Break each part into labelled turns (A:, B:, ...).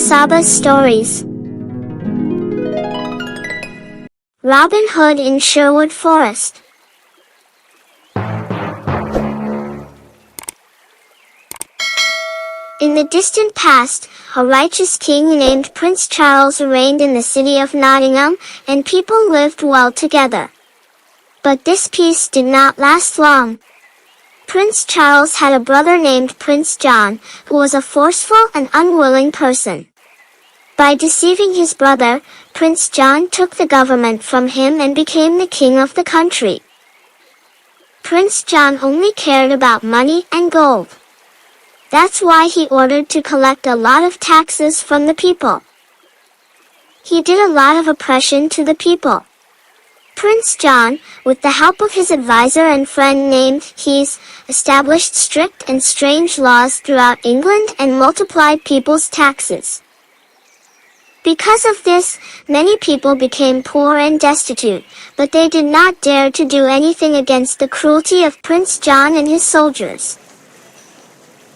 A: Saba stories. Robin Hood in Sherwood Forest. In the distant past, a righteous king named Prince Charles reigned in the city of Nottingham, and people lived well together. But this peace did not last long. Prince Charles had a brother named Prince John, who was a forceful and unwilling person. By deceiving his brother, Prince John took the government from him and became the king of the country. Prince John only cared about money and gold. That's why he ordered to collect a lot of taxes from the people. He did a lot of oppression to the people. Prince John, with the help of his advisor and friend named Hees, established strict and strange laws throughout England and multiplied people's taxes. Because of this, many people became poor and destitute, but they did not dare to do anything against the cruelty of Prince John and his soldiers.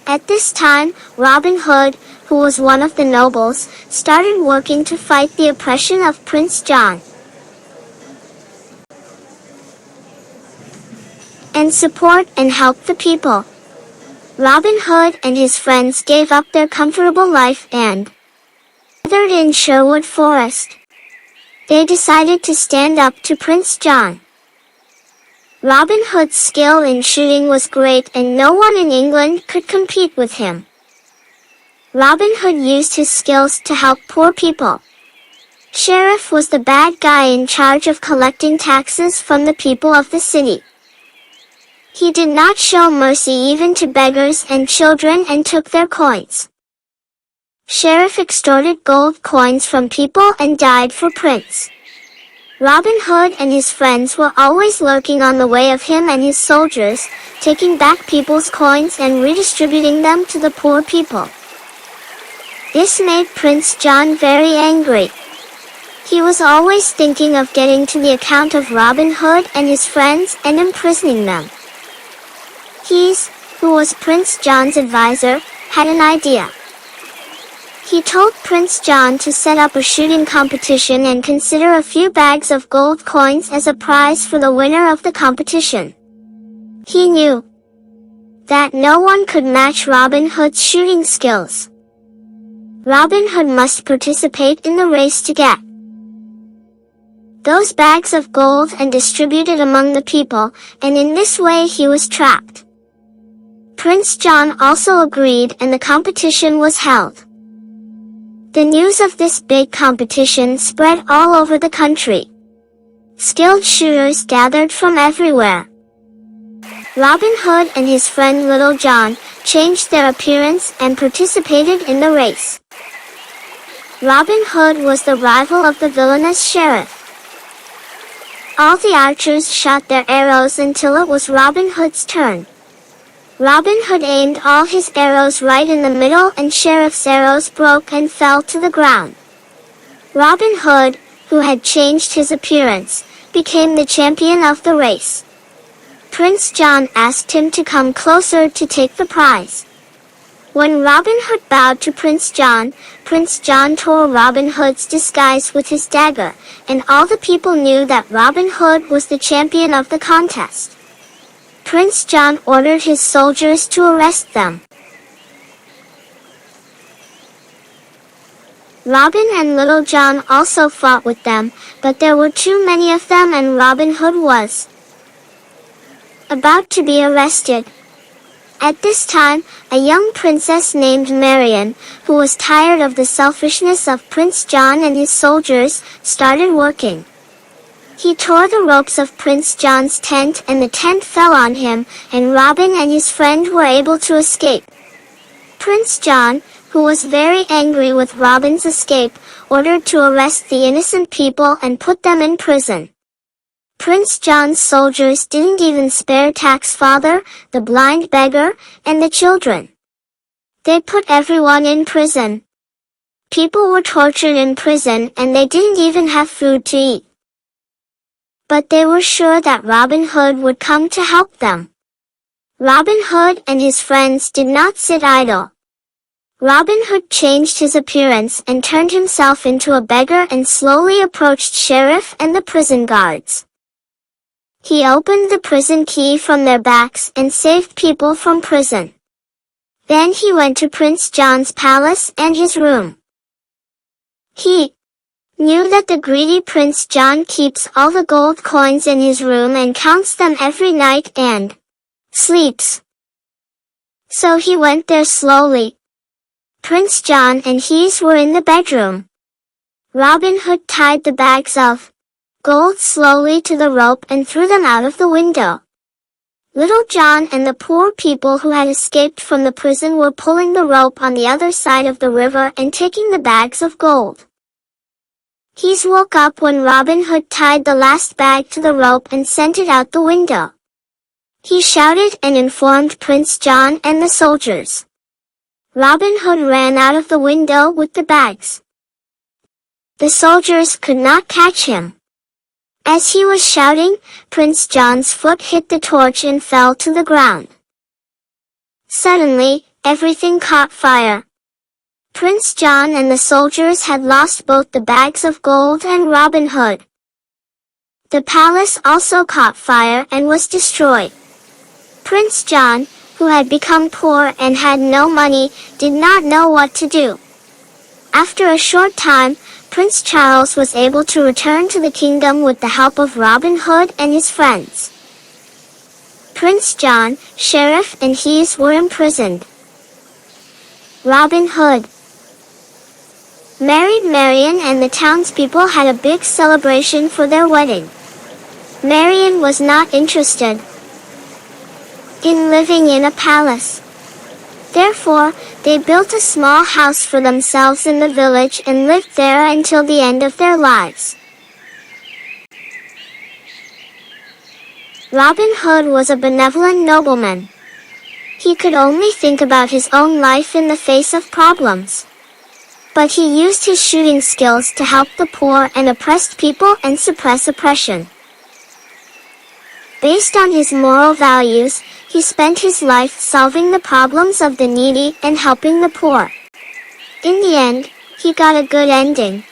A: At this time, Robin Hood, who was one of the nobles, started working to fight the oppression of Prince John and support and help the people. Robin Hood and his friends gave up their comfortable life and gathered in Sherwood Forest. They decided to stand up to Prince John. Robin Hood's skill in shooting was great and no one in England could compete with him. Robin Hood used his skills to help poor people. Sheriff was the bad guy in charge of collecting taxes from the people of the city. He did not show mercy even to beggars and children and took their coins. Sheriff extorted gold coins from people and died for Prince. Robin Hood and his friends were always lurking on the way of him and his soldiers, taking back people's coins and redistributing them to the poor people. This made Prince John very angry. He was always thinking of getting to the account of Robin Hood and his friends and imprisoning them. Hees, who was Prince John's advisor, had an idea. He told Prince John to set up a shooting competition and consider a few bags of gold coins as a prize for the winner of the competition. He knew that no one could match Robin Hood's shooting skills. Robin Hood must participate in the race to get those bags of gold and distribute it among the people, and in this way he was trapped. Prince John also agreed and the competition was held. The news of this big competition spread all over the country. Skilled shooters gathered from everywhere. Robin Hood and his friend Little John changed their appearance and participated in the race. Robin Hood was the rival of the villainous sheriff. All the archers shot their arrows until it was Robin Hood's turn. Robin Hood aimed all his arrows right in the middle and Sheriff's arrows broke and fell to the ground. Robin Hood, who had changed his appearance, became the champion of the race. Prince John asked him to come closer to take the prize. When Robin Hood bowed to Prince John tore Robin Hood's disguise with his dagger, and all the people knew that Robin Hood was the champion of the contest. Prince John ordered his soldiers to arrest them. Robin and Little John also fought with them, but there were too many of them and Robin Hood was about to be arrested. At this time, a young princess named Marian, who was tired of the selfishness of Prince John and his soldiers, started working. He tore the ropes of Prince John's tent and the tent fell on him, and Robin and his friend were able to escape. Prince John, who was very angry with Robin's escape, ordered to arrest the innocent people and put them in prison. Prince John's soldiers didn't even spare Tack's father, the blind beggar, and the children. They put everyone in prison. People were tortured in prison and they didn't even have food to eat. But they were sure that Robin Hood would come to help them. Robin Hood and his friends did not sit idle. Robin Hood changed his appearance and turned himself into a beggar and slowly approached sheriff and the prison guards. He opened the prison key from their backs and saved people from prison. Then he went to Prince John's palace and his room. He knew that the greedy Prince John keeps all the gold coins in his room and counts them every night and sleeps. So he went there slowly. Prince John and Hees were in the bedroom. Robin Hood tied the bags of gold slowly to the rope and threw them out of the window. Little John and the poor people who had escaped from the prison were pulling the rope on the other side of the river and taking the bags of gold. Hees woke up when Robin Hood tied the last bag to the rope and sent it out the window. He shouted and informed Prince John and the soldiers. Robin Hood ran out of the window with the bags. The soldiers could not catch him. As he was shouting, Prince John's foot hit the torch and fell to the ground. Suddenly, everything caught fire. Prince John and the soldiers had lost both the bags of gold and Robin Hood. The palace also caught fire and was destroyed. Prince John, who had become poor and had no money, did not know what to do. After a short time, Prince Charles was able to return to the kingdom with the help of Robin Hood and his friends. Prince John, Sheriff and Hees were imprisoned. Robin Hood married Marian and the townspeople had a big celebration for their wedding. Marian was not interested in living in a palace. Therefore, they built a small house for themselves in the village and lived there until the end of their lives. Robin Hood was a benevolent nobleman. He could only think about his own life in the face of problems. But he used his shooting skills to help the poor and oppressed people and suppress oppression. Based on his moral values, he spent his life solving the problems of the needy and helping the poor. In the end, he got a good ending.